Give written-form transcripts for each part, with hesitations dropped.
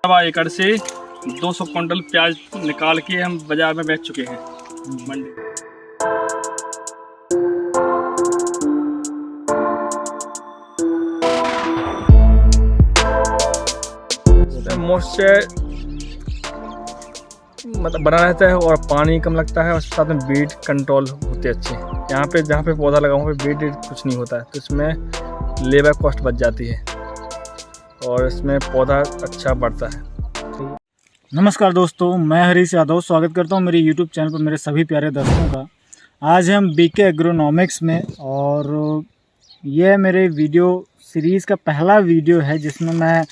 सवा एकड़ से 200 क्विंटल प्याज निकाल के हम बाजार में बेच चुके हैं मंडी। मॉइस्चर मतलब बना रहता है और पानी कम लगता है और साथ में बीट कंट्रोल होते अच्छे। यहाँ पे जहाँ पे पौधा लगा वहाँ पे बीट कुछ नहीं होता है, तो इसमें लेबर कॉस्ट बच जाती है और इसमें पौधा अच्छा बढ़ता है। नमस्कार दोस्तों, मैं हरीश यादव स्वागत करता हूं मेरे YouTube चैनल पर मेरे सभी प्यारे दर्शकों का। आज हम बीके एग्रोनॉमिक्स में और यह मेरे वीडियो सीरीज़ का पहला वीडियो है जिसमें मैं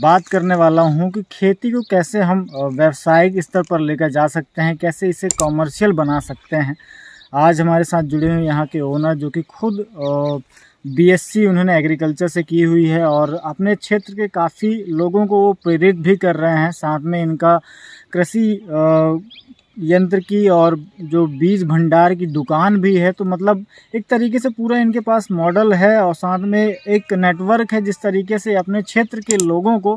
बात करने वाला हूं कि खेती को कैसे हम व्यावसायिक स्तर पर लेकर जा सकते हैं, कैसे इसे कॉमर्शियल बना सकते हैं। आज हमारे साथ जुड़े हुए यहाँ के ओनर जो कि खुद बीएससी उन्होंने एग्रीकल्चर से की हुई है और अपने क्षेत्र के काफ़ी लोगों को वो प्रेरित भी कर रहे हैं। साथ में इनका कृषि यंत्र की और जो बीज भंडार की दुकान भी है, तो मतलब एक तरीके से पूरा इनके पास मॉडल है और साथ में एक नेटवर्क है जिस तरीके से अपने क्षेत्र के लोगों को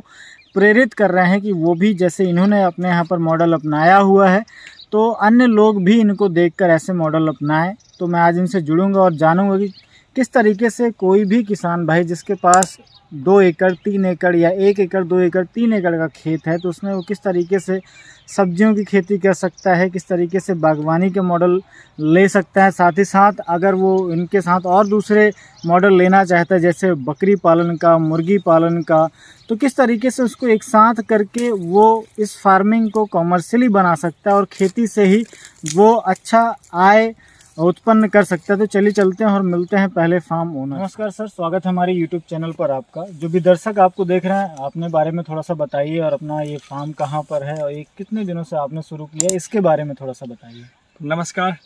प्रेरित कर रहे हैं कि वो भी जैसे इन्होंने अपने यहाँ पर मॉडल अपनाया हुआ है तो अन्य लोग भी इनको देखकर ऐसे मॉडल अपनाएं। तो मैं आज इनसे जुड़ूंगा और जानूंगा कि किस तरीके से कोई भी किसान भाई जिसके पास 2 एकड़ 3 एकड़ या 1 एकड़ 2 एकड़ 3 एकड़ का खेत है तो उसमें वो किस तरीके से सब्जियों की खेती कर सकता है, किस तरीके से बागवानी के मॉडल ले सकता है। साथ ही साथ अगर वो इनके साथ और दूसरे मॉडल लेना चाहता है जैसे बकरी पालन का, मुर्गी पालन का, तो किस तरीके से उसको एक साथ करके वो इस फार्मिंग को कॉमर्शियली बना सकता है और खेती से ही वो अच्छा आय उत्पन्न कर सकता है। तो चलिए चलते हैं और मिलते हैं पहले फार्म ओनर। नमस्कार सर, स्वागत है हमारे यूट्यूब चैनल पर आपका। जो भी दर्शक आपको देख रहे हैं अपने बारे में थोड़ा सा बताइए और अपना ये फार्म कहाँ पर है और ये कितने दिनों से आपने शुरू किया इसके बारे में थोड़ा सा बताइए। नमस्कार,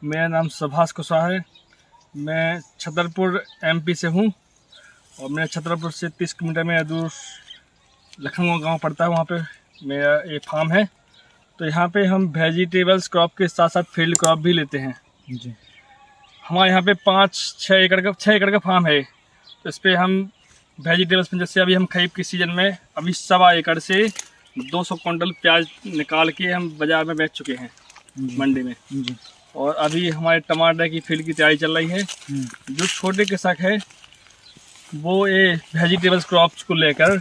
मेरा नाम सुभाष कुशवाहा है। मैं छतरपुर एमपी से हूँ और मेरा छतरपुर से 30 किलोमीटर में दूर लखनऊ गाँव पड़ता है, वहाँ पर मेरा ये फार्म है। तो यहाँ पर हम वेजिटेबल्स क्रॉप के साथ साथ फील्ड क्रॉप भी लेते हैं जी। हमारे यहाँ पे 6 एकड़ का फार्म है। तो इस पर हम वेजिटेबल्स में जैसे अभी हम खरीफ के सीज़न में अभी सवा एकड़ से 200 क्विंटल प्याज निकाल के हम बाज़ार में बेच चुके हैं मंडी में जी। और अभी हमारे टमाटर की फील्ड की तैयारी चल रही है। जो छोटे कृषक है वो ये वेजिटेबल्स क्रॉप्स को लेकर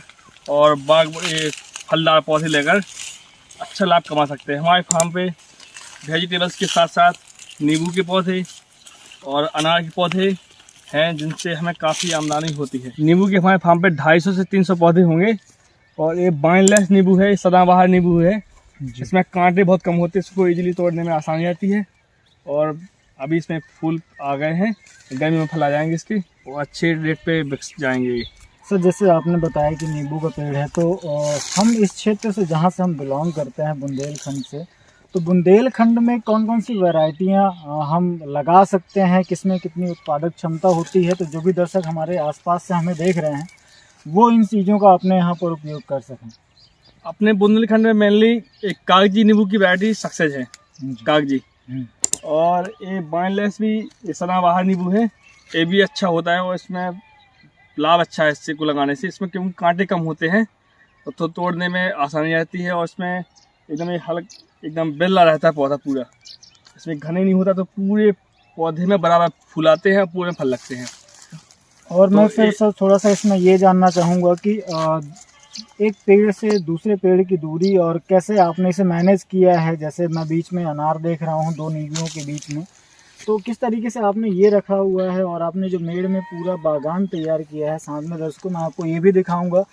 और बाग ये फलदार पौधे लेकर अच्छा लाभ कमा सकते हैं। हमारे फार्म पे वेजिटेबल्स के साथ साथ नींबू के पौधे और अनार के पौधे हैं जिनसे हमें काफ़ी आमदनी होती है। नींबू के हमारे फार्म पे 250 से 300 पौधे होंगे और ये बाइनलेस नींबू है, सदाबहार नींबू है। इसमें कांटे बहुत कम होते हैं, इसको इजीली तोड़ने में आसानी आती है और अभी इसमें फूल आ गए हैं, गर्मी में फल आ जाएंगे इसके और अच्छे रेट पे बिक जाएंगे। सर जैसे आपने बताया कि नींबू का पेड़ है, तो हम इस क्षेत्र से जहाँ से हम बिलोंग करते हैं बुंदेलखंड से, तो बुंदेलखंड में कौन कौन सी वैरायटियाँ हम लगा सकते हैं, किसमें कितनी उत्पादक क्षमता होती है, तो जो भी दर्शक हमारे आसपास से हमें देख रहे हैं वो इन चीज़ों का अपने यहाँ पर उपयोग कर सकें। अपने बुंदेलखंड में मेनली एक कागजी नींबू की वैरायटी सक्सेस है, कागजी, और ये बाइनलेस भी ये सदाबहार नींबू है, ये भी अच्छा होता है और इसमें लाभ अच्छा है इससे को लगाने से। इसमें क्योंकि कांटे कम होते हैं तो तोड़ने में आसानी रहती है और इसमें एकदम हल्का एकदम बेला रहता है पौधा पूरा, इसमें घने नहीं होता, तो पूरे पौधे में बराबर फूल आते हैं, पूरे फल लगते हैं। और तो मैं फिर सर थोड़ा सा इसमें ये जानना चाहूँगा कि एक पेड़ से दूसरे पेड़ की दूरी और कैसे आपने इसे मैनेज किया है। जैसे मैं बीच में अनार देख रहा हूँ 2 नींबुओं के बीच में, तो किस तरीके से आपने ये रखा हुआ है और आपने जो मेड़ में पूरा बागान तैयार किया है। साथ में दर्शकों मैं आपको ये भी दिखाऊंगा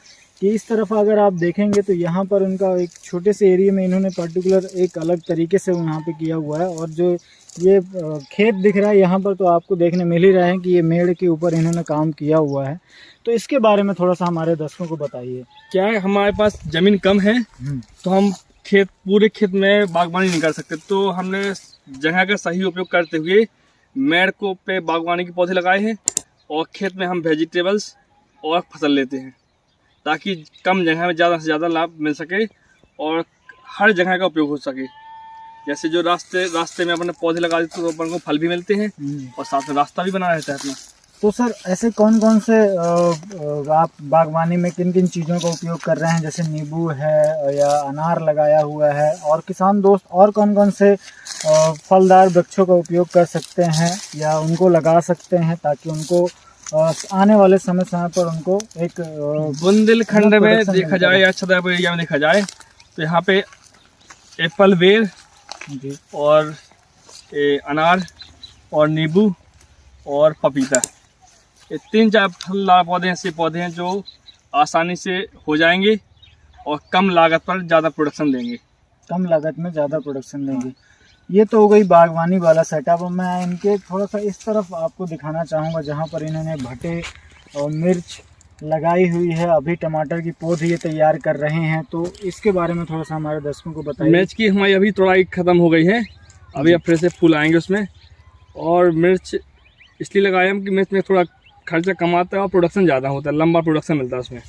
कि इस तरफ अगर आप देखेंगे तो यहाँ पर उनका एक छोटे से एरिया में इन्होंने पर्टिकुलर एक अलग तरीके से यहाँ पे किया हुआ है और जो ये खेत दिख रहा है यहाँ पर तो आपको देखने मिल ही रहा है कि ये मेड़ के ऊपर इन्होंने काम किया हुआ है। तो इसके बारे में थोड़ा सा हमारे दर्शकों को बताइए। क्या है, हमारे पास ज़मीन कम है तो हम पूरे खेत में बागवानी नहीं कर सकते, तो हमने जगह का सही उपयोग करते हुए मेड़ को पे बागवानी के पौधे लगाए हैं और खेत में हम वेजिटेबल्स और फसल लेते हैं ताकि कम जगह में ज़्यादा से ज़्यादा लाभ मिल सके और हर जगह का उपयोग हो सके। जैसे जो रास्ते में अपने पौधे लगा देते तो अपन को फल भी मिलते हैं और साथ में रास्ता भी बना रहता है अपना। तो सर ऐसे कौन कौन से आप बागवानी में किन किन चीज़ों का उपयोग कर रहे हैं, जैसे नींबू है या अनार लगाया हुआ है, और किसान दोस्त और कौन कौन से फलदार वृक्षों का उपयोग कर सकते हैं या उनको लगा सकते हैं ताकि उनको आने वाले समय पर उनको एक बुंदेलखंड में प्रोडक्शन देखा जाए या छतरपुर एरिया में देखा जाए तो यहाँ पे एप्पल, बेर जी और अनार और नींबू और पपीता, ये 3-4 फलदार पौधे ऐसे पौधे हैं जो आसानी से हो जाएंगे और कम लागत पर ज़्यादा प्रोडक्शन देंगे। कम लागत में ज़्यादा प्रोडक्शन देंगे। ये तो हो गई बागवानी वाला सेटअप। मैं इनके थोड़ा सा इस तरफ आपको दिखाना चाहूँगा जहाँ पर इन्होंने भटे और मिर्च लगाई हुई है। अभी टमाटर की पौध ये तैयार कर रहे हैं, तो इसके बारे में थोड़ा सा हमारे दर्शकों को बताइए। मिर्च की हमारी अभी तोड़ाई ख़त्म हो गई है, अभी अब फिर से फूल आएंगे उसमें। और मिर्च इसलिए लगाए हम कि मिर्च में थोड़ा खर्चा कम आता है और प्रोडक्शन ज़्यादा होता है, लंबा प्रोडक्शन मिलता है उसमें।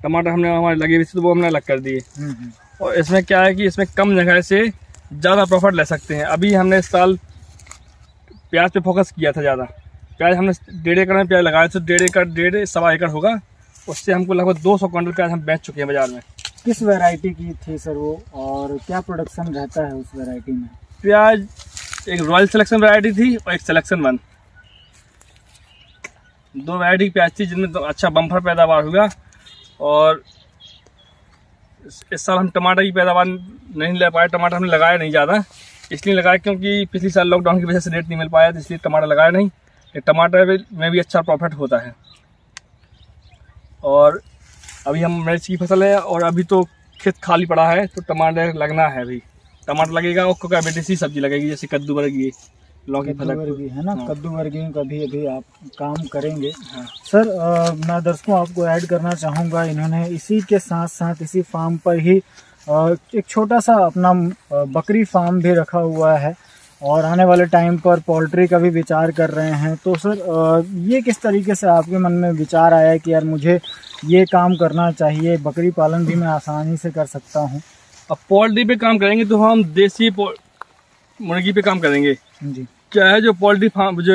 टमाटर हमने हमारे लगे हुए थे तो वो हमने अलग कर दिए। और इसमें क्या है कि इसमें कम जगह से ज़्यादा प्रॉफिट ले सकते हैं। अभी हमने इस साल प्याज पे फोकस किया था ज़्यादा। प्याज हमने 1.5 एकड़ में प्याज लगाया तो 1.5 एकड़ होगा, उससे हमको लगभग 200 क्विंटल प्याज हम बेच चुके हैं बाज़ार में। किस वैरायटी की थी सर वो, और क्या प्रोडक्शन रहता है उस वैरायटी में? प्याज एक रॉयल सिलेक्शन वैरायटी थी और एक सिलेक्शन 1, 2 वैरायटी की प्याज थी जिनमें तो अच्छा बम्पर पैदावार हुआ। और इस साल हम टमाटर की पैदावार नहीं ले पाए। टमाटर हमने लगाया नहीं ज़्यादा, इसलिए लगाया क्योंकि पिछली साल लॉकडाउन की वजह से रेट नहीं मिल पाया, तो इसलिए टमाटर लगाया नहीं। टमाटर में भी अच्छा प्रॉफिट होता है। और अभी हम मिर्च की फसल है और अभी तो खेत खाली पड़ा है, तो टमाटर लगना है। अभी टमाटर लगेगा और कोका बेटेसी सब्जी लगेगी, जैसे कद्दू वर्गीय, लौकी वर्गीय है ना। हाँ। कद्दू वर्गीय का भी अभी आप काम करेंगे। हाँ। सर मैं दर्शकों आपको ऐड करना चाहूँगा, इन्होंने इसी के साथ साथ इसी फार्म पर ही एक छोटा सा अपना बकरी फार्म भी रखा हुआ है और आने वाले टाइम पर पोल्ट्री का भी विचार कर रहे हैं। तो सर ये किस तरीके से आपके मन में विचार आया कि यार मुझे ये काम करना चाहिए, बकरी पालन भी मैं आसानी से कर सकता हूँ? अब पोल्ट्री पे काम करेंगे तो हम देसी मुर्गी पे काम करेंगे जी। क्या है, जो पोल्ट्री फार्म, जो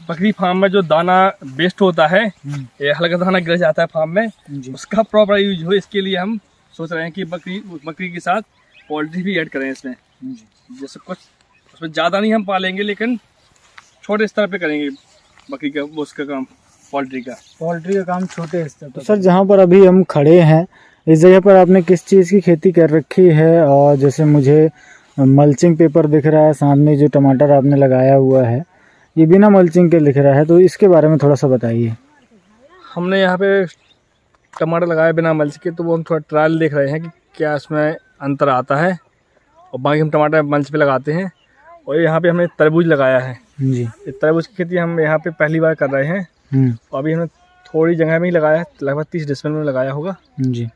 बकरी फार्म में जो दाना वेस्ट होता है, ये हल्का दाना गिर जाता है फार्म में, उसका प्रॉपर यूज हो, इसके लिए हम सोच रहे हैं कि बकरी के साथ पोल्ट्री भी ऐड करें इसमें। जैसे कुछ उसमें ज़्यादा नहीं हम पालेंगे, लेकिन छोटे स्तर पे करेंगे बकरी का उसका काम, पोल्ट्री का काम छोटे स्तर पर। सर जहाँ पर अभी हम खड़े हैं इस जगह पर आपने किस चीज़ की खेती कर रखी है? और जैसे मुझे मल्चिंग पेपर दिख रहा है, सामने जो टमाटर आपने लगाया हुआ है ये बिना मल्चिंग के दिख रहा है, तो इसके बारे में थोड़ा सा बताइए। हमने यहाँ पे टमाटर लगाया बिना मल्च के, तो वो हम थोड़ा ट्रायल देख रहे हैं कि क्या इसमें अंतर आता है, और बाकी हम टमाटर मल्च पे लगाते हैं। और यहाँ पे हमने तरबूज लगाया है जी। तरबूज की खेती हम यहाँ पे पहली बार कर रहे हैं, और अभी हमने थोड़ी जगह में ही लगाया है, लगभग 30 डिसमिल में लगाया होगा जी।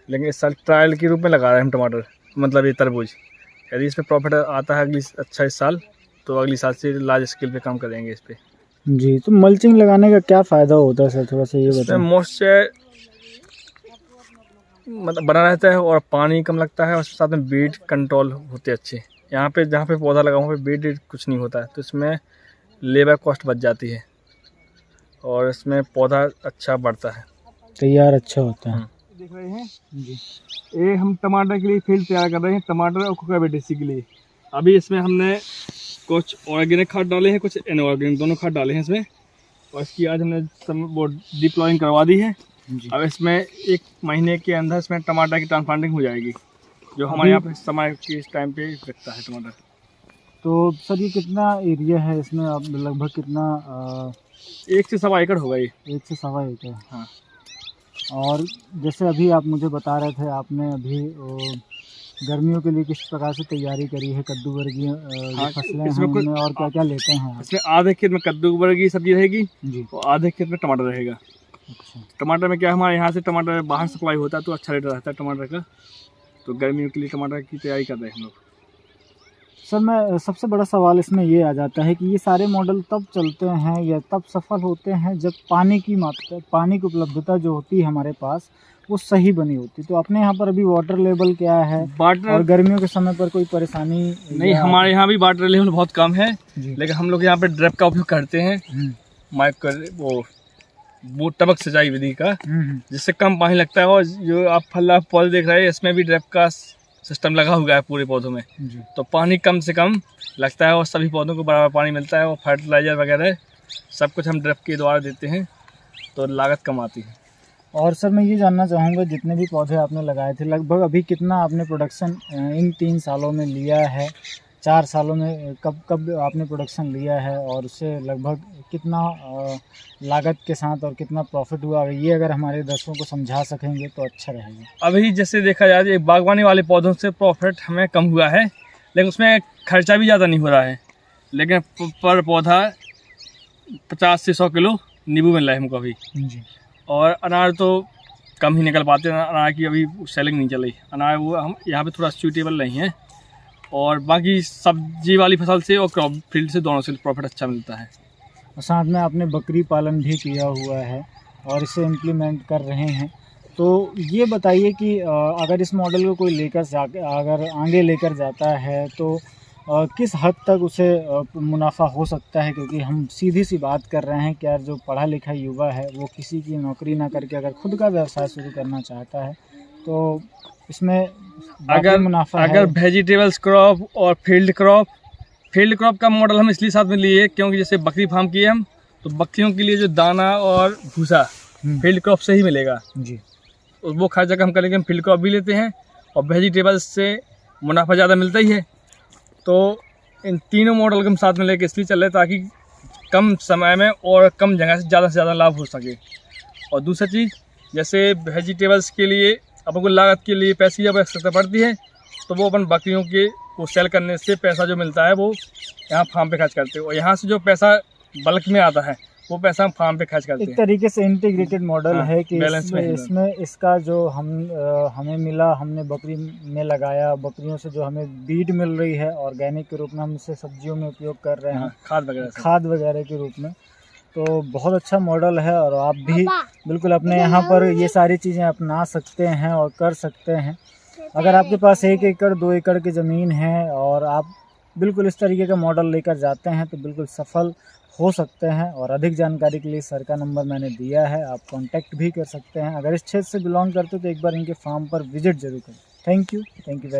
लेकिन इस साल ट्रायल के रूप में लगा रहे हैं हम टमाटर, मतलब ये तरबूज। यदि इस पर प्रॉफिट आता है अच्छा इस साल, तो अगली साल से लार्ज स्केल पे काम करेंगे इस पे जी। तो मल्चिंग लगाने का क्या फ़ायदा होता है सर, थोड़ा सा ये बताएं। मॉइस्चर मतलब बना रहता है और पानी कम लगता है, और साथ में बीट कंट्रोल होते अच्छे। यहाँ पे जहाँ पे पौधा लगा वहाँ पे बीट कुछ नहीं होता है, तो इसमें लेबर कॉस्ट बच जाती है और इसमें पौधा अच्छा बढ़ता है, तैयार अच्छा होता है। देख रहे हैं जी, ये हम टमाटर के लिए फील्ड तैयार कर रहे हैं, टमाटर और कोका बेटेसी के लिए। अभी इसमें हमने कुछ ऑर्गेनिक खाद डाले हैं, कुछ इनऑर्गेनिक, दोनों खाद डाले हैं इसमें। और इसकी आज हमने वो डिप्लॉइंग करवा दी है। अब इसमें 1 महीने के अंदर इसमें टमाटर की ट्रांसप्लांटिंग हो जाएगी, जो हमारे यहाँ पे समय के इस टाइम पे बिकता है टमाटर। तो सर ये कितना एरिया है इसमें, आप लगभग कितना 1 से 1.25 एकड़ होगा ये। 1 से 1.25 एकड़, हाँ। और जैसे अभी आप मुझे बता रहे थे, आपने अभी गर्मियों के लिए किस प्रकार से तैयारी करी है, कद्दू वर्गीय फसलें हैं और क्या क्या लेते हैं? इसमें आधे खेत में कद्दू वर्गीय सब्जी रहेगी जी, और आधे खेत में टमाटर रहेगा। अच्छा। टमाटर में क्या, हमारे यहाँ से टमाटर बाहर सप्लाई होता है, तो अच्छा रेट रहता है टमाटर का, तो गर्मियों के लिए टमाटर की तैयारी कर रहे हैं हम लोग। सर मैं सबसे बड़ा सवाल इसमें ये आ जाता है कि ये सारे मॉडल तब चलते हैं या तब सफल होते हैं जब पानी की मात्रा, पानी की उपलब्धता जो होती है हमारे पास वो सही बनी होती है। तो अपने यहाँ पर अभी वाटर लेवल क्या है, और गर्मियों के समय पर कोई परेशानी? नहीं, हमारे यहाँ भी वाटर लेवल बहुत कम है, लेकिन हम लोग यहाँ पे ड्रिप का उपयोग करते हैं, वो टपक सिंचाई विधि का, जिससे कम पानी लगता है। और जो आप फल पौधे देख रहे हैं इसमें भी ड्रिप का सिस्टम लगा हुआ है पूरे पौधों में, तो पानी कम से कम लगता है और सभी पौधों को बराबर पानी मिलता है। और फर्टिलाइज़र वगैरह सब कुछ हम ड्रिप के द्वारा देते हैं, तो लागत कम आती है। और सर मैं ये जानना चाहूँगा, जितने भी पौधे आपने लगाए थे लगभग अभी कितना आपने प्रोडक्शन इन 3 सालों में लिया है, 4 सालों में कब आपने प्रोडक्शन लिया है, और उससे लगभग कितना लागत के साथ और कितना प्रॉफिट हुआ, ये अगर हमारे दर्शकों को समझा सकेंगे तो अच्छा रहेगा। अभी जैसे देखा जाए बागवानी वाले पौधों से प्रॉफिट हमें कम हुआ है, लेकिन उसमें खर्चा भी ज़्यादा नहीं हो रहा है, लेकिन पर पौधा 50 से 100 किलो नींबू मिल रहा है हमको अभी जी। और अनार तो कम ही निकल पाते हैं, अनार की अभी सेलिंग नहीं चल रही। अनार वो हम यहाँ पे थोड़ा सूटेबल नहीं है, और बाकी सब्जी वाली फसल से और क्रॉप फील्ड से दोनों से प्रॉफिट अच्छा मिलता है। और साथ में आपने बकरी पालन भी किया हुआ है और इसे इम्प्लीमेंट कर रहे हैं, तो ये बताइए कि अगर इस मॉडल को कोई अगर आगे लेकर जाता है तो किस हद तक उसे मुनाफा हो सकता है, क्योंकि हम सीधी सी बात कर रहे हैं कि यार जो पढ़ा लिखा युवा है वो किसी की नौकरी ना करके अगर खुद का व्यवसाय शुरू करना चाहता है तो इसमें अगर मुनाफा अगर वेजिटेबल्स क्रॉप और फील्ड क्रॉप का मॉडल हम इसलिए साथ में लिए क्योंकि जैसे बकरी फार्म किए हम, तो बकरियों के लिए जो दाना और भूसा फील्ड क्रॉप से ही मिलेगा जी, वो खर्चा कम करेंगे। हम फील्ड क्रॉप भी लेते हैं और वेजिटेबल्स से मुनाफा ज़्यादा मिलता ही है, तो इन तीनों मॉडल को हम साथ में लेकर इसलिए चल रहे हैं ताकि कम समय में और कम जगह से ज़्यादा लाभ हो सके। और दूसरी चीज़, जैसे वेजिटेबल्स के लिए अपन को लागत के लिए पैसे जब आवश्यकता पड़ती है, तो वो अपन बकरियों के को सेल करने से पैसा जो मिलता है वो यहाँ फार्म पे खर्च करते हैं, और यहाँ से जो पैसा बल्क में आता है वो पैसा हम फार्म पे खर्च करते हैं। एक तरीके से इंटीग्रेटेड मॉडल है कि बैलेंस में इसमें इसका जो हमें मिला, हमने बकरी में लगाया, बकरियों से जो हमें बीड मिल रही है ऑर्गेनिक के रूप में, हम इसे सब्जियों में उपयोग कर रहे हैं, खाद वगैरह के रूप में, तो बहुत अच्छा मॉडल है। और आप भी बिल्कुल अपने यहाँ पर ये सारी चीज़ें अपना सकते हैं और कर सकते हैं। अगर आपके पास 1 एकड़ 2 एकड़ की ज़मीन है और आप बिल्कुल इस तरीके का मॉडल लेकर जाते हैं तो बिल्कुल सफल हो सकते हैं। और अधिक जानकारी के लिए सर का नंबर मैंने दिया है, आप कांटेक्ट भी कर सकते हैं। अगर इस क्षेत्र से बिलोंग करते हो तो एक बार इनके फार्म पर विजिट जरूर करें। Thank you very much.